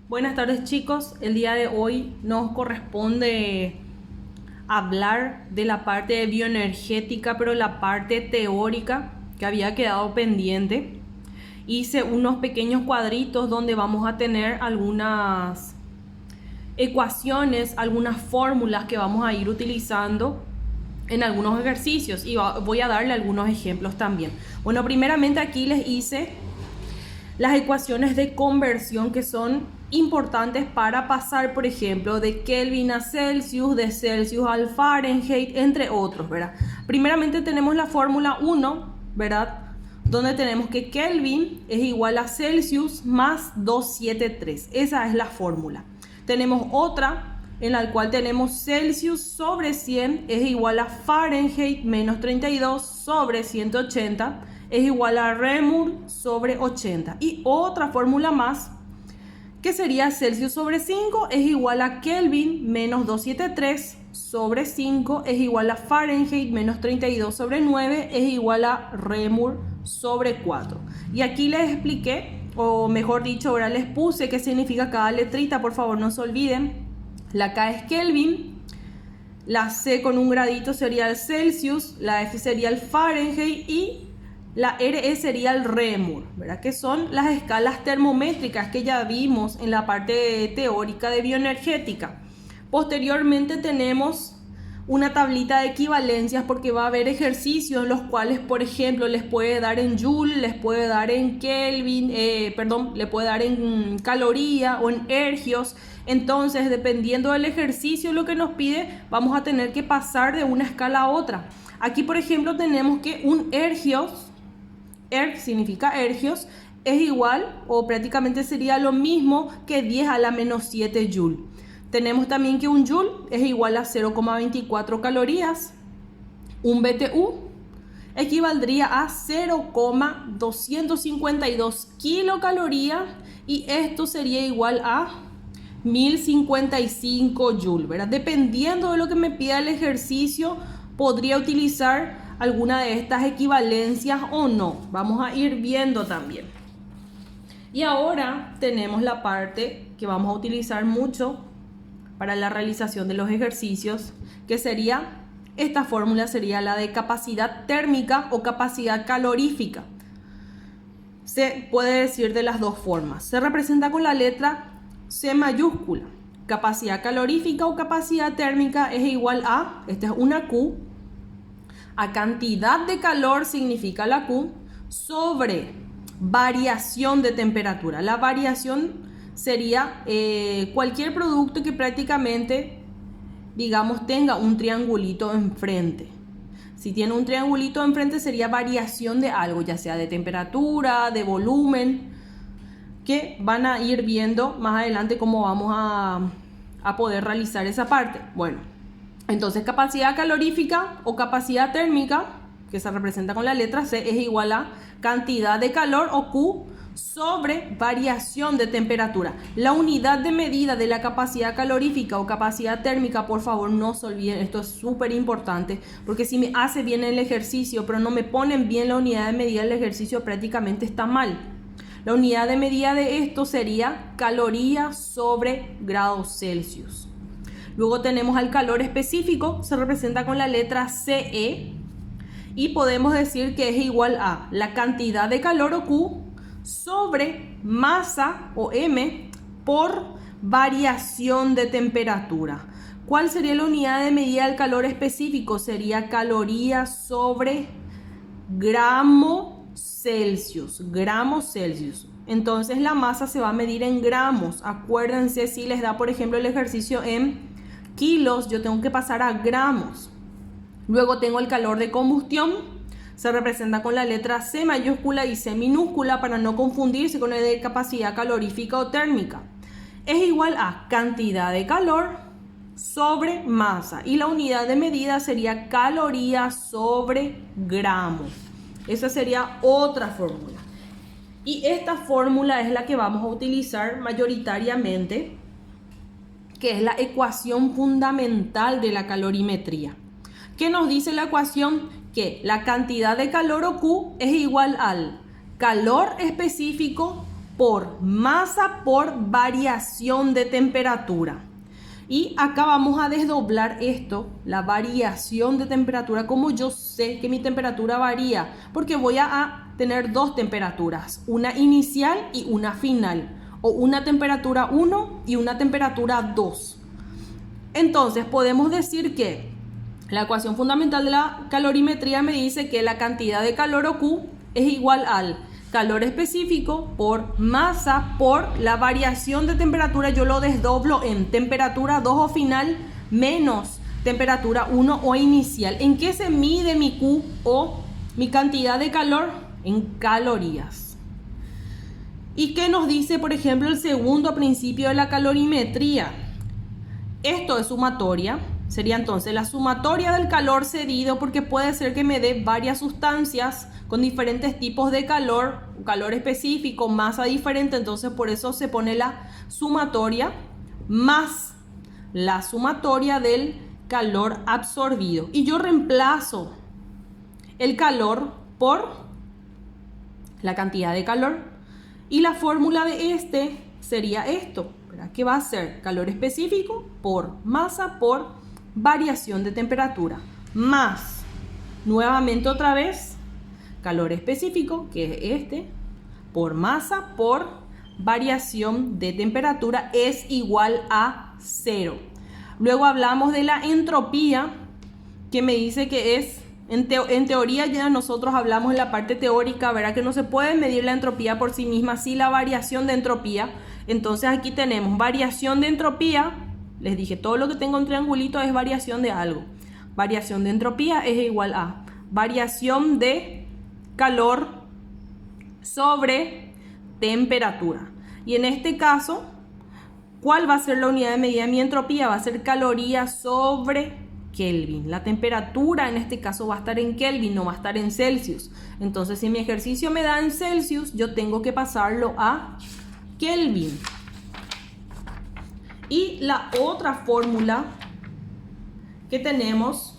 Buenas tardes chicos, el día de hoy nos corresponde hablar de la parte de bioenergética, pero la parte teórica que había quedado pendiente. Hice unos pequeños cuadritos donde vamos a tener algunas ecuaciones, algunas fórmulas que vamos a ir utilizando en algunos ejercicios y voy a darle algunos ejemplos también. Bueno, primeramente aquí les hice las ecuaciones de conversión que son importantes para pasar, por ejemplo, de Kelvin a Celsius, de Celsius al Fahrenheit, entre otros, ¿verdad? Primeramente tenemos la fórmula 1, ¿verdad? Donde tenemos que Kelvin es igual a Celsius más 273. Esa es la fórmula. Tenemos otra en la cual tenemos Celsius sobre 100 es igual a Fahrenheit menos 32 sobre 180 es igual a Reaumur sobre 80. Y otra fórmula más que sería Celsius sobre 5 es igual a Kelvin menos 273 sobre 5 es igual a Fahrenheit menos 32 sobre 9 es igual a Reaumur sobre 4. Y aquí les expliqué, o mejor dicho, ahora les puse qué significa cada letrita, por favor no se olviden. La K es Kelvin, la C con un gradito sería el Celsius, la F sería el Fahrenheit y la RE sería el Reaumur, ¿verdad? Que son las escalas termométricas que ya vimos en la parte teórica de bioenergética. Posteriormente tenemos una tablita de equivalencias porque va a haber ejercicios los cuales, por ejemplo, les puede dar en Joule, les puede dar en Kelvin, le puede dar en caloría o en ergios. Entonces, dependiendo del ejercicio lo que nos pide, vamos a tener que pasar de una escala a otra. Aquí, por ejemplo, tenemos que un ergios, erg significa ergios, es igual o prácticamente sería lo mismo que 10 a la menos 7 Joule. Tenemos también que un Joule es igual a 0,24 calorías. Un BTU equivaldría a 0,252 kilocalorías y esto sería igual a 1055 Joule, ¿verdad? Dependiendo de lo que me pida el ejercicio, podría utilizar alguna de estas equivalencias o no. Vamos a ir viendo también. Y ahora tenemos la parte que vamos a utilizar mucho para la realización de los ejercicios, que sería, esta fórmula sería la de capacidad térmica o capacidad calorífica. Se puede decir de las dos formas. Se representa con la letra C mayúscula. Capacidad calorífica o capacidad térmica es igual a, esta es una Q, a cantidad de calor significa la Q, sobre variación de temperatura. La variación sería cualquier producto que prácticamente, digamos, tenga un triangulito enfrente. Si tiene un triangulito enfrente sería variación de algo, ya sea de temperatura, de volumen, que van a ir viendo más adelante cómo vamos a poder realizar esa parte. Bueno, entonces capacidad calorífica o capacidad térmica, que se representa con la letra C, es igual a cantidad de calor o Q sobre variación de temperatura. La unidad de medida de la capacidad calorífica o capacidad térmica, por favor no se olviden, esto es súper importante, porque si me hace bien el ejercicio pero no me ponen bien la unidad de medida del ejercicio, prácticamente está mal. La unidad de medida de esto sería caloría sobre grados Celsius. Luego tenemos al calor específico, se representa con la letra CE y podemos decir que es igual a la cantidad de calor o Q sobre masa o M por variación de temperatura. ¿Cuál sería la unidad de medida del calor específico? Sería caloría sobre gramo Celsius, gramos Celsius. Entonces la masa se va a medir en gramos. Acuérdense, si les da por ejemplo el ejercicio en kilos, yo tengo que pasar a gramos. Luego tengo el calor de combustión. Se representa con la letra C mayúscula y C minúscula para no confundirse con el de capacidad calorífica o térmica. Es igual a cantidad de calor sobre masa y la unidad de medida sería caloría sobre gramo. Esa sería otra fórmula. Y esta fórmula es la que vamos a utilizar mayoritariamente, que es la ecuación fundamental de la calorimetría. ¿Qué nos dice la ecuación? Que la cantidad de calor o Q es igual al calor específico por masa por variación de temperatura. Y acá vamos a desdoblar esto, la variación de temperatura. Como yo sé que mi temperatura varía, porque voy a tener dos temperaturas, una inicial y una final, o una temperatura 1 y una temperatura 2. Entonces podemos decir que la ecuación fundamental de la calorimetría me dice que la cantidad de calor o Q es igual al calor específico por masa por la variación de temperatura. Yo lo desdoblo en temperatura 2 o final menos temperatura 1 o inicial. ¿En qué se mide mi Q o mi cantidad de calor? En calorías. ¿Y qué nos dice, por ejemplo, el segundo principio de la calorimetría? Esto es sumatoria. Sería entonces la sumatoria del calor cedido, porque puede ser que me dé varias sustancias con diferentes tipos de calor, calor específico, masa diferente, entonces por eso se pone la sumatoria más la sumatoria del calor absorbido. Y yo reemplazo el calor por la cantidad de calor y la fórmula de este sería esto, ¿verdad? Que va a ser calor específico por masa por variación de temperatura, más nuevamente otra vez calor específico, que es este, por masa por variación de temperatura es igual a 0. Luego hablamos de la entropía, que me dice que es, en teoría ya nosotros hablamos en la parte teórica, ¿verdad? Que no se puede medir la entropía por sí misma, sí la variación de entropía. Entonces aquí tenemos variación de entropía. Les dije, todo lo que tengo en triangulito es variación de algo. Variación de entropía es igual a variación de calor sobre temperatura. Y en este caso, ¿cuál va a ser la unidad de medida de mi entropía? Va a ser calorías sobre Kelvin. La temperatura en este caso va a estar en Kelvin, no va a estar en Celsius. Entonces, si mi ejercicio me da en Celsius, yo tengo que pasarlo a Kelvin. Y la otra fórmula que tenemos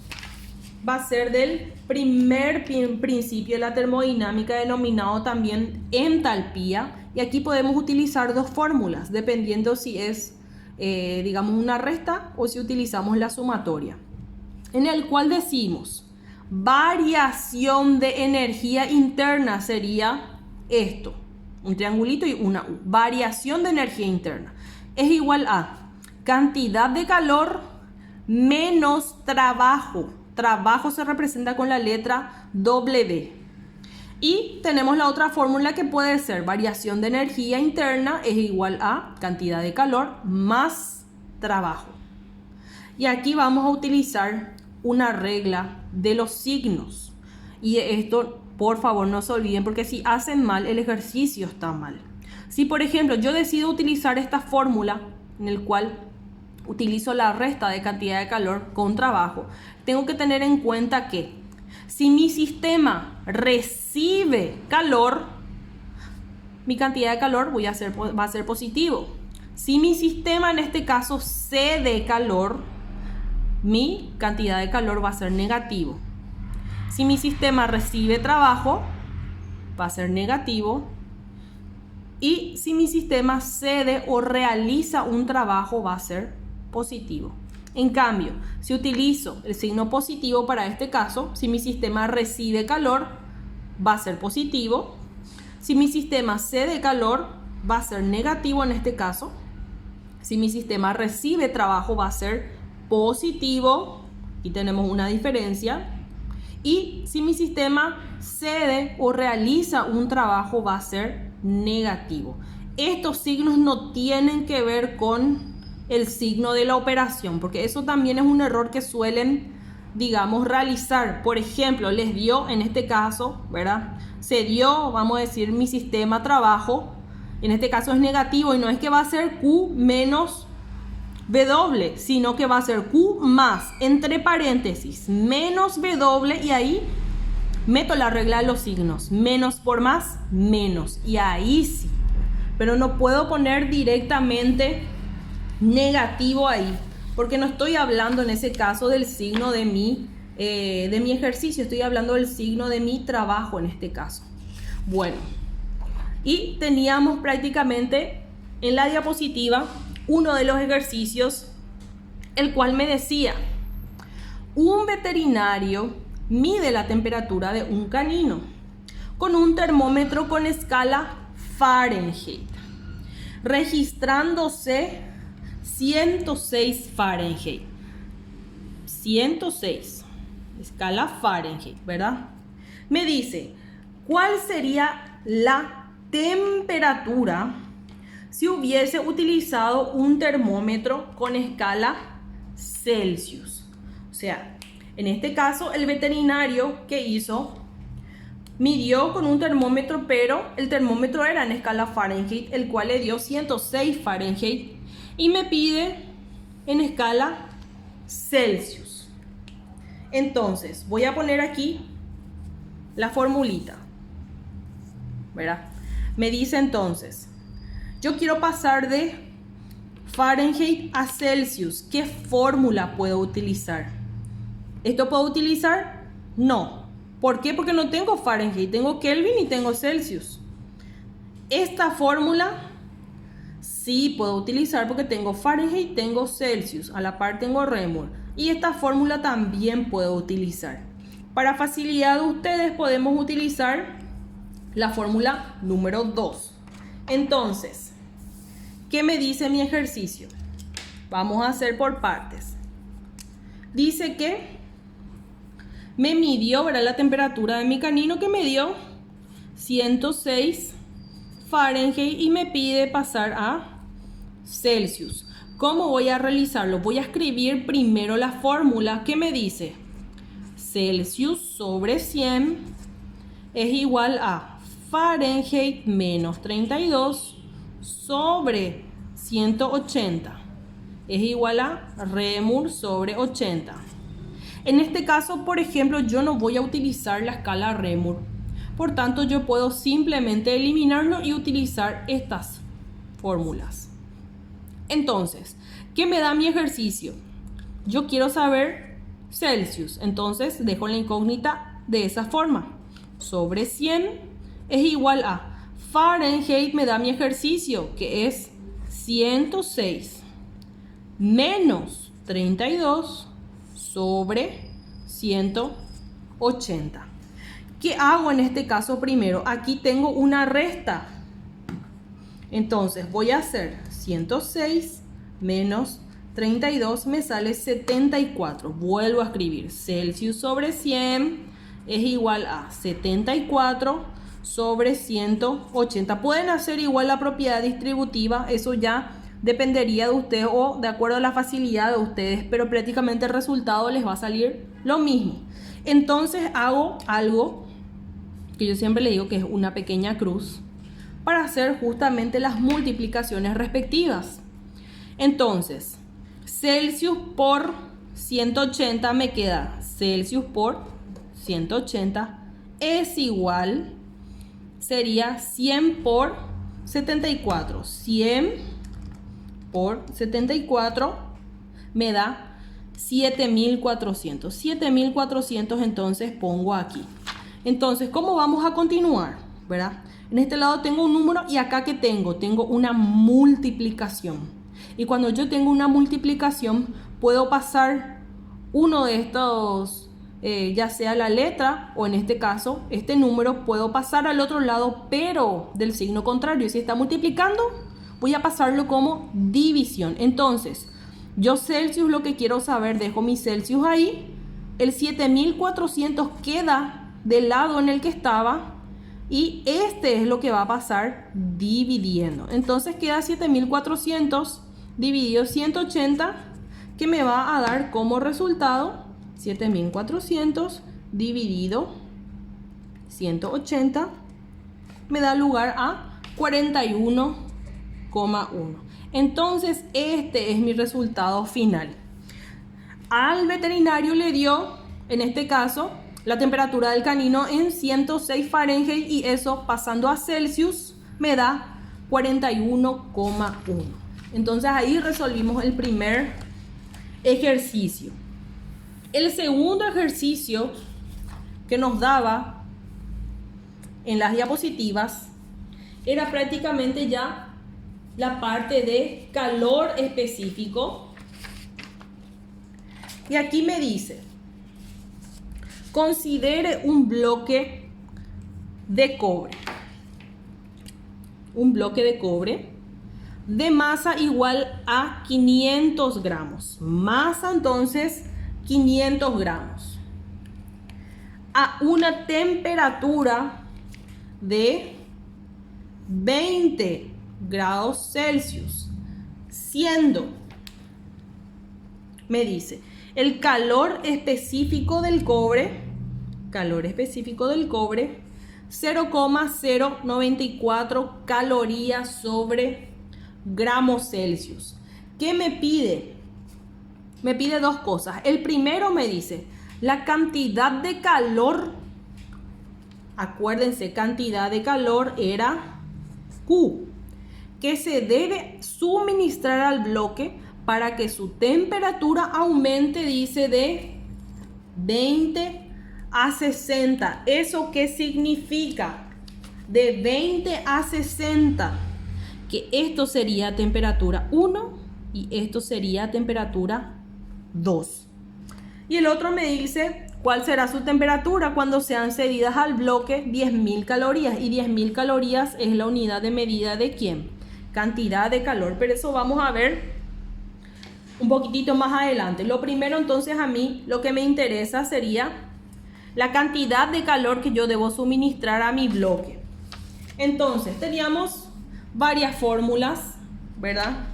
va a ser del primer principio de la termodinámica, denominado también entalpía. Y aquí podemos utilizar dos fórmulas, dependiendo si es, digamos, una resta o si utilizamos la sumatoria. En el cual decimos, variación de energía interna sería esto. Un triangulito y una U. Variación de energía interna es igual a cantidad de calor menos trabajo. Trabajo se representa con la letra W. Y tenemos la otra fórmula que puede ser variación de energía interna es igual a cantidad de calor más trabajo. Y aquí vamos a utilizar una regla de los signos. Y esto, por favor, no se olviden, porque si hacen mal, el ejercicio está mal. Si, por ejemplo, yo decido utilizar esta fórmula en el cual utilizo la resta de cantidad de calor con trabajo, tengo que tener en cuenta que si mi sistema recibe calor, mi cantidad de calor va a ser positivo. Si mi sistema en este caso cede calor, mi cantidad de calor va a ser negativo. Si mi sistema recibe trabajo, va a ser negativo. Y si mi sistema cede o realiza un trabajo, va a ser positivo. En cambio, si utilizo el signo positivo para este caso, si mi sistema recibe calor, va a ser positivo. Si mi sistema cede calor, va a ser negativo en este caso. Si mi sistema recibe trabajo, va a ser positivo. Y tenemos una diferencia. Y si mi sistema cede o realiza un trabajo, va a ser negativo. Estos signos no tienen que ver con el signo de la operación, porque eso también es un error que suelen, digamos, realizar. Por ejemplo, les dio en este caso, ¿verdad? Se dio, vamos a decir, mi sistema trabajo. En este caso es negativo y no es que va a ser Q menos W, sino que va a ser Q más, entre paréntesis, menos W, y ahí meto la regla de los signos. Menos por más, menos. Y ahí sí. Pero no puedo poner directamente negativo ahí, porque no estoy hablando en ese caso del signo de mi ejercicio, estoy hablando del signo de mi trabajo en este caso. Bueno, Y teníamos prácticamente en la diapositiva uno de los ejercicios, el cual me decía: un veterinario mide la temperatura de un canino con un termómetro con escala Fahrenheit, registrándose 106 Fahrenheit. 106, escala Fahrenheit, ¿verdad? Me dice, ¿cuál sería la temperatura si hubiese utilizado un termómetro con escala Celsius? O sea, en este caso el veterinario que hizo midió con un termómetro, pero el termómetro era en escala Fahrenheit, el cual le dio 106 Fahrenheit y me pide en escala Celsius. Entonces voy a poner aquí la formulita, ¿verdad? Me dice entonces, yo quiero pasar de Fahrenheit a Celsius. ¿Qué fórmula puedo utilizar? ¿Esto puedo utilizar? No. ¿Por qué? Porque no tengo Fahrenheit, tengo Kelvin y tengo Celsius. Esta fórmula sí puedo utilizar porque tengo Fahrenheit, tengo Celsius, a la par tengo Reaumur. Y esta fórmula también puedo utilizar. Para facilidad de ustedes podemos utilizar la fórmula número 2. Entonces, ¿qué me dice mi ejercicio? Vamos a hacer por partes. Dice que me midió, ¿verdad?, la temperatura de mi canino, que me dio 106 Fahrenheit y me pide pasar a Celsius. ¿Cómo voy a realizarlo? Voy a escribir primero la fórmula que me dice Celsius sobre 100 es igual a Fahrenheit menos 32 sobre 180 es igual a Reaumur sobre 80. En este caso, por ejemplo, yo no voy a utilizar la escala Reaumur. Por tanto, yo puedo simplemente eliminarlo y utilizar estas fórmulas. Entonces, ¿qué me da mi ejercicio? Yo quiero saber Celsius. Entonces, dejo la incógnita de esa forma. Sobre 100 es igual a Fahrenheit, me da mi ejercicio, que es 106 menos 32 sobre 180. ¿Qué hago en este caso primero? Aquí tengo una resta. Entonces voy a hacer 106 menos 32, me sale 74. Vuelvo a escribir Celsius sobre 100 es igual a 74 sobre 180. Pueden hacer igual la propiedad distributiva, eso ya dependería de ustedes o de acuerdo a la facilidad de ustedes, pero prácticamente el resultado les va a salir lo mismo. Entonces hago algo que yo siempre le digo que es una pequeña cruz para hacer justamente las multiplicaciones respectivas. Entonces, Celsius por 180 me queda Celsius por 180 es igual, sería 100 por 74. 100 por 74 me da 7400. 7400 entonces pongo aquí. Entonces, ¿cómo vamos a continuar? ¿Verdad? En este lado tengo un número y acá que tengo una multiplicación. Y cuando yo tengo una multiplicación, puedo pasar uno de estos, ya sea la letra o en este caso, este número, puedo pasar al otro lado, pero del signo contrario. Si está multiplicando, voy a pasarlo como división. Entonces, yo Celsius lo que quiero saber, dejo mi Celsius ahí. El 7400 queda del lado en el que estaba. Y este es lo que va a pasar dividiendo. Entonces queda 7400 dividido 180, que me va a dar como resultado 7400 dividido 180 me da lugar a 41,1. Entonces este es mi resultado final. Al veterinario le dio, en este caso, la temperatura del canino en 106 Fahrenheit y eso pasando a Celsius me da 41,1. Entonces ahí resolvimos el primer ejercicio. El segundo ejercicio que nos daba en las diapositivas era prácticamente ya la parte de calor específico. Y aquí me dice, considere un bloque de cobre. Un bloque de cobre de masa igual a 500 gramos. Masa entonces 500 gramos. A una temperatura de 20 grados Celsius. Siendo, me dice, el calor específico del cobre, 0,094 calorías sobre gramos Celsius. ¿Qué me pide? Me pide dos cosas. El primero me dice la cantidad de calor. Acuérdense, cantidad de calor era Q, que se debe suministrar al bloque para que su temperatura aumente, dice, de 20 a 60. ¿Eso qué significa? De 20 a 60. Que esto sería temperatura 1 y esto sería temperatura 2. Y el otro me dice cuál será su temperatura cuando sean cedidas al bloque 10.000 calorías. Y 10.000 calorías es la unidad de medida de ¿quién? Cantidad de calor. Pero eso vamos a ver un poquitito más adelante. Lo primero entonces a mí lo que me interesa sería la cantidad de calor que yo debo suministrar a mi bloque. Entonces teníamos varias fórmulas, ¿verdad?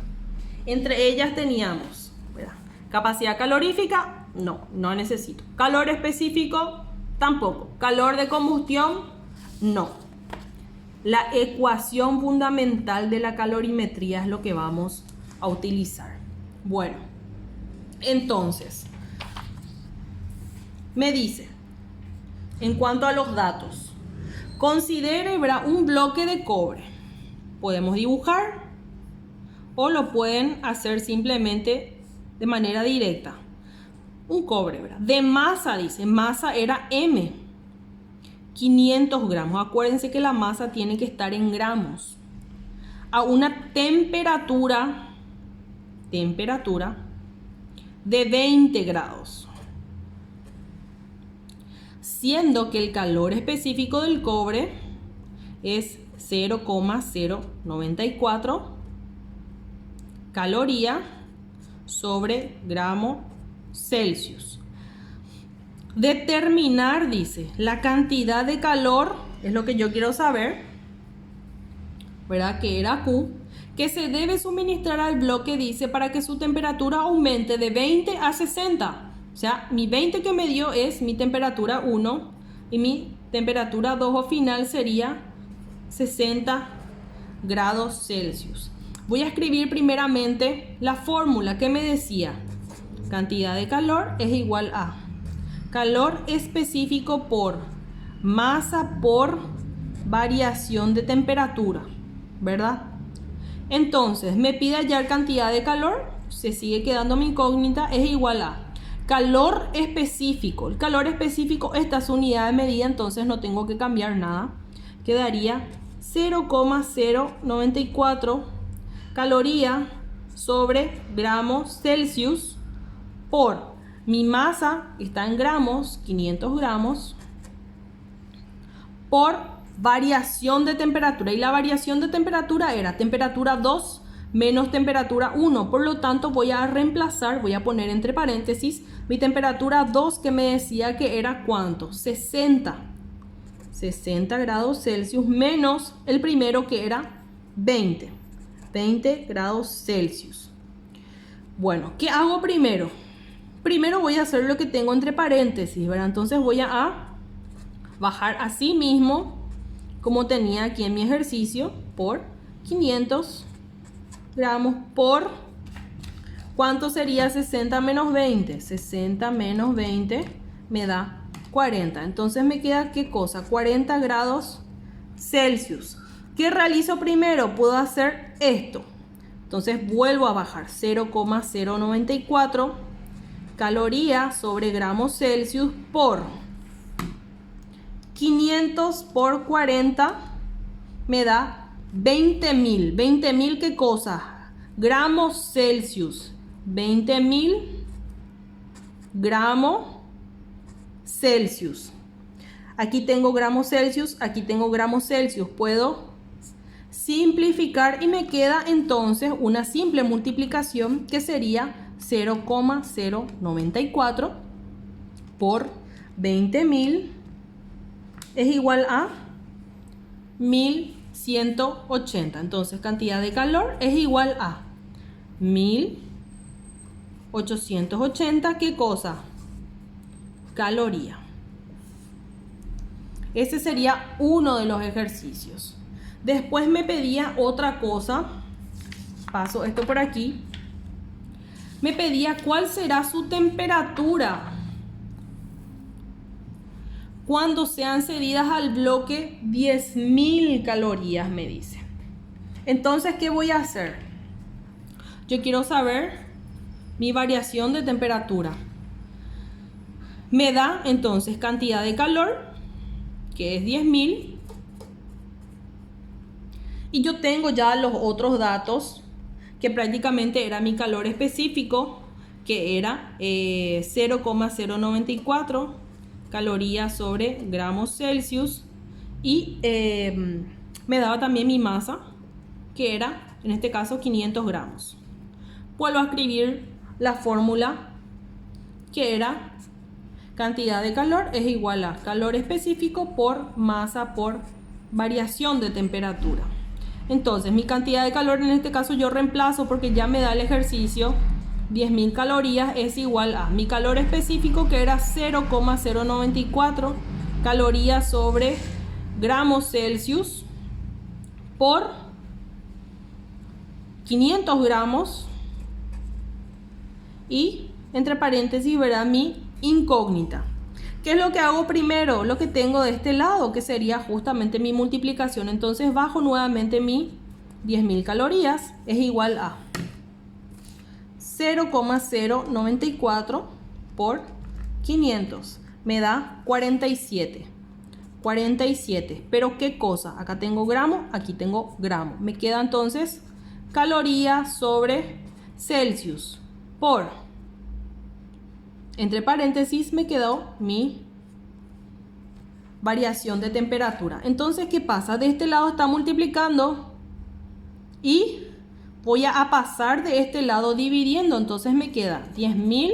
Entre ellas teníamos, ¿verdad? Capacidad calorífica, no necesito. Calor específico, tampoco. Calor de combustión, no. La ecuación fundamental de la calorimetría es lo que vamos a utilizar. Bueno, entonces, me dice, en cuanto a los datos, considere, ¿verdad?, un bloque de cobre. Podemos dibujar o lo pueden hacer simplemente de manera directa. Un cobre, ¿verdad? De masa, dice, masa era M, 500 gramos. Acuérdense que la masa tiene que estar en gramos. A una temperatura de 20 grados. Siendo que el calor específico del cobre es 0,094 caloría sobre gramo Celsius. Determinar, dice, la cantidad de calor, es lo que yo quiero saber, ¿verdad? Que era Q, que se debe suministrar al bloque, dice, para que su temperatura aumente de 20 a 60. O sea, mi 20 que me dio es mi temperatura 1 y mi temperatura 2 o final sería 60 grados Celsius. Voy a escribir primeramente la fórmula que me decía. Cantidad de calor es igual a calor específico por masa por variación de temperatura, ¿verdad? Entonces, me pide hallar cantidad de calor, se sigue quedando mi incógnita, es igual a calor específico. El calor específico, esta es su unidad de medida, entonces no tengo que cambiar nada. Quedaría 0,094 caloría sobre gramos Celsius por mi masa, está en gramos, 500 gramos, por variación de temperatura. Y la variación de temperatura era temperatura 2 menos temperatura 1. Por lo tanto, voy a reemplazar, voy a poner entre paréntesis mi temperatura 2 que me decía que era ¿cuánto? 60 grados Celsius menos el primero que era 20 grados Celsius. Bueno, ¿qué hago primero? Primero voy a hacer lo que tengo entre paréntesis, ¿verdad? Entonces voy a bajar así mismo, como tenía aquí en mi ejercicio, por 500 gramos por... ¿Cuánto sería 60 menos 20? 60 menos 20 me da 40. Entonces me queda, ¿qué cosa? 40 grados Celsius. ¿Qué realizo primero? Puedo hacer esto. Entonces vuelvo a bajar 0,094 calorías sobre gramos Celsius por 500 por 40 me da 20.000. 20.000, ¿qué cosa? Gramos Celsius. 20.000 gramos Celsius. Aquí tengo gramos Celsius, aquí tengo gramos Celsius. Puedo simplificar y me queda entonces una simple multiplicación que sería 0,094 por 20.000 es igual a 1180. Entonces cantidad de calor es igual a 1880. ¿Qué cosa? Caloría. Ese sería uno de los ejercicios. Después me pedía otra cosa. Paso esto por aquí. Me pedía cuál será su temperatura cuando sean cedidas al bloque 10.000 calorías, me dice. Entonces, ¿qué voy a hacer? Yo quiero saber mi variación de temperatura. Me da entonces cantidad de calor, que es 10.000. Y yo tengo ya los otros datos, que prácticamente era mi calor específico, que era 0,094 calorías sobre gramos Celsius. Y me daba también mi masa, que era, en este caso, 500 gramos. Vuelvo a escribir la fórmula, que era cantidad de calor es igual a calor específico por masa por variación de temperatura. Entonces mi cantidad de calor, en este caso yo reemplazo porque ya me da el ejercicio, 10.000 calorías es igual a mi calor específico, que era 0,094 calorías sobre gramos Celsius por 500 gramos, y entre paréntesis verá mi incógnita. ¿Qué es lo que hago primero? Lo que tengo de este lado, que sería justamente mi multiplicación. Entonces bajo nuevamente mi 10.000 calorías es igual a 0,094 por 500. Me da 47. 47. Pero ¿qué cosa? Acá tengo gramos, aquí tengo gramos. Me queda entonces calorías sobre Celsius por, entre paréntesis, me quedó mi variación de temperatura. Entonces, ¿qué pasa? De este lado está multiplicando y voy a pasar de este lado dividiendo. Entonces me queda 10.000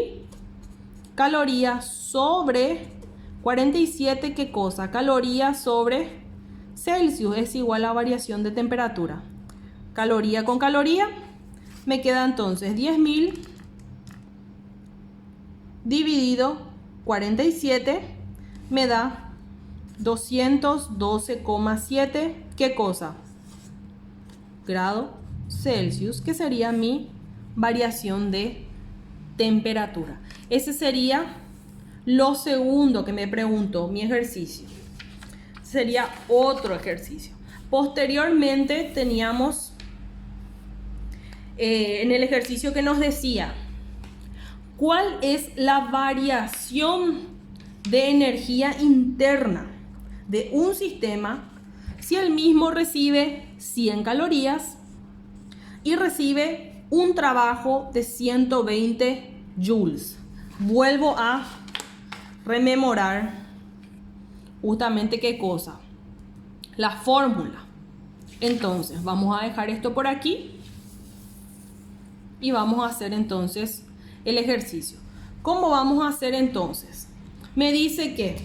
calorías sobre 47. ¿Qué cosa? Calorías sobre Celsius es igual a variación de temperatura. Caloría con caloría. Me queda entonces 10.000 dividido 47 me da 212,7. ¿Qué cosa? Grado Celsius, que sería mi variación de temperatura. Ese sería lo segundo que me preguntó, mi ejercicio. Sería otro ejercicio. Posteriormente teníamos en el ejercicio que nos decía ¿cuál es la variación de energía interna de un sistema si el mismo recibe 100 calorías y recibe un trabajo de 120 joules? Vuelvo a rememorar justamente qué cosa, la fórmula. Entonces vamos a dejar esto por aquí y vamos a hacer entonces el ejercicio. ¿Cómo vamos a hacer entonces? Me dice que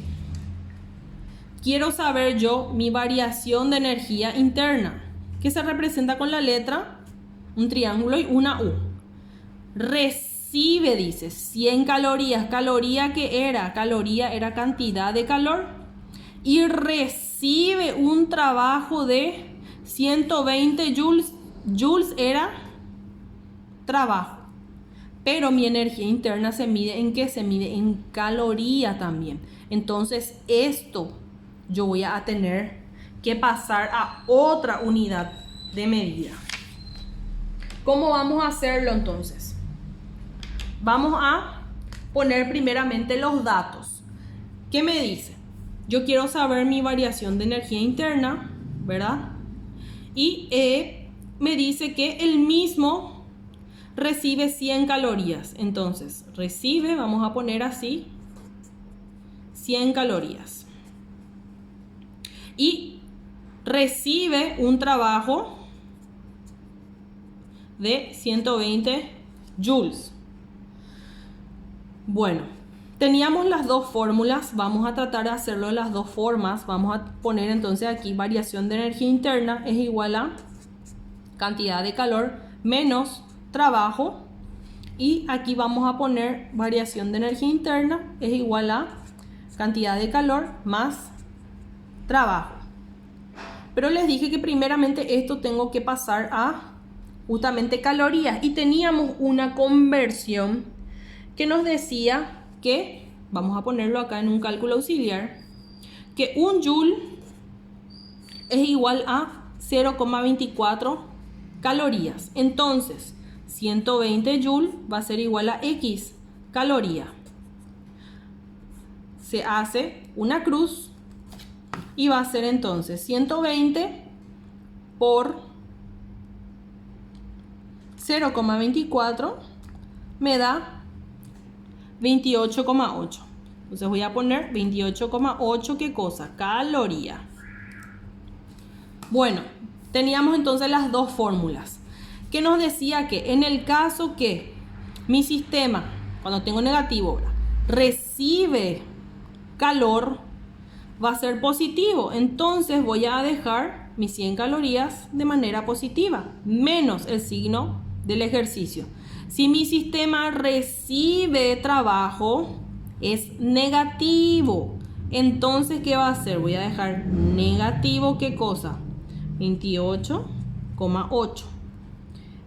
quiero saber yo mi variación de energía interna, que se representa con la letra, un triángulo y una U. Recibe, dice, 100 calorías. ¿Caloría qué era? Caloría era cantidad de calor. Y recibe un trabajo de 120 joules. Joules era trabajo. Pero mi energía interna se mide en ¿qué? Se mide en caloría también. Entonces esto yo voy a tener que pasar a otra unidad de medida. ¿Cómo vamos a hacerlo entonces? Vamos a poner primeramente los datos. ¿Qué me dice? Yo quiero saber mi variación de energía interna, ¿verdad? Y me dice que el mismo recibe 100 calorías. Entonces, recibe, vamos a poner así, 100 calorías. Y recibe un trabajo de 120 joules. Bueno, teníamos las dos fórmulas, vamos a tratar de hacerlo de las dos formas. Vamos a poner entonces aquí variación de energía interna es igual a cantidad de calor menos trabajo, y aquí vamos a poner variación de energía interna es igual a cantidad de calor más trabajo. Pero les dije que primeramente esto tengo que pasar a justamente calorías, y teníamos una conversión que nos decía que, vamos a ponerlo acá en un cálculo auxiliar, que un joule es igual a 0,24 calorías. Entonces 120 joule va a ser igual a X caloría. Se hace una cruz y va a ser entonces 120 por 0,24 me da 28,8. Entonces voy a poner 28,8, ¿qué cosa? Caloría. Bueno, teníamos entonces las dos fórmulas, que nos decía que en el caso que mi sistema, cuando tengo negativo, recibe calor, va a ser positivo. Entonces voy a dejar mis 100 calorías de manera positiva, menos el signo del ejercicio. Si mi sistema recibe trabajo, es negativo. Entonces, ¿qué va a hacer? Voy a dejar negativo, ¿qué cosa? 28,8.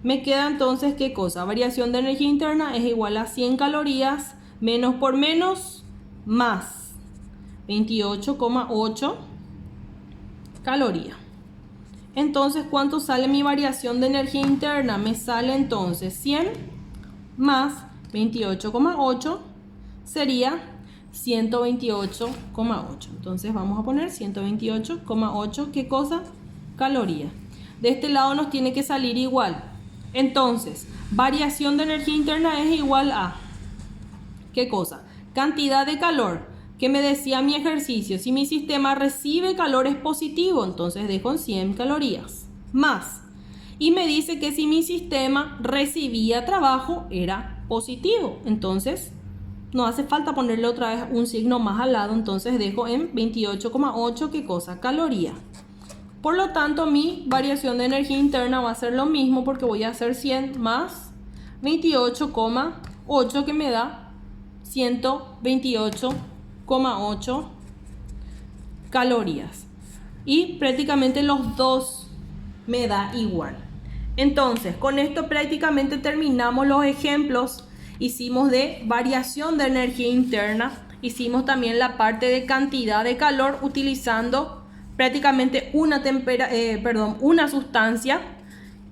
Me queda entonces, ¿qué cosa? Variación de energía interna es igual a 100 calorías, menos por menos, más 28,8 calorías. Entonces, ¿cuánto sale mi variación de energía interna? Me sale entonces 100 más 28,8 sería 128,8. Entonces vamos a poner 128,8, ¿qué cosa? Caloría. De este lado nos tiene que salir igual. Entonces, variación de energía interna es igual a, ¿qué cosa? Cantidad de calor que me decía mi ejercicio. Si mi sistema recibe calor es positivo, entonces dejo en 100 calorías más. Y me dice que si mi sistema recibía trabajo era positivo, entonces no hace falta ponerle otra vez un signo más al lado. Entonces dejo en 28,8, ¿qué cosa? Caloría. Por lo tanto, mi variación de energía interna va a ser lo mismo, porque voy a hacer 100 más 28,8, que me da 128,8 calorías. Y prácticamente los dos me da igual. Entonces, con esto prácticamente terminamos los ejemplos. Hicimos de variación de energía interna, hicimos también la parte de cantidad de calor utilizando prácticamente una sustancia.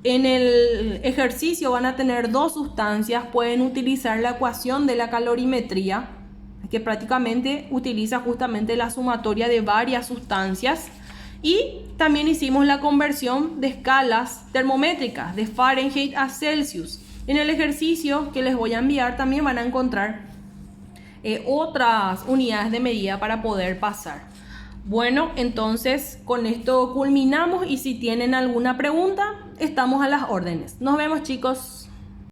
En el ejercicio van a tener dos sustancias, pueden utilizar la ecuación de la calorimetría, que prácticamente utiliza justamente la sumatoria de varias sustancias. Y también hicimos la conversión de escalas termométricas de Fahrenheit a Celsius. En el ejercicio que les voy a enviar también van a encontrar otras unidades de medida para poder pasar. Bueno, entonces con esto culminamos, y si tienen alguna pregunta, estamos a las órdenes. Nos vemos, chicos.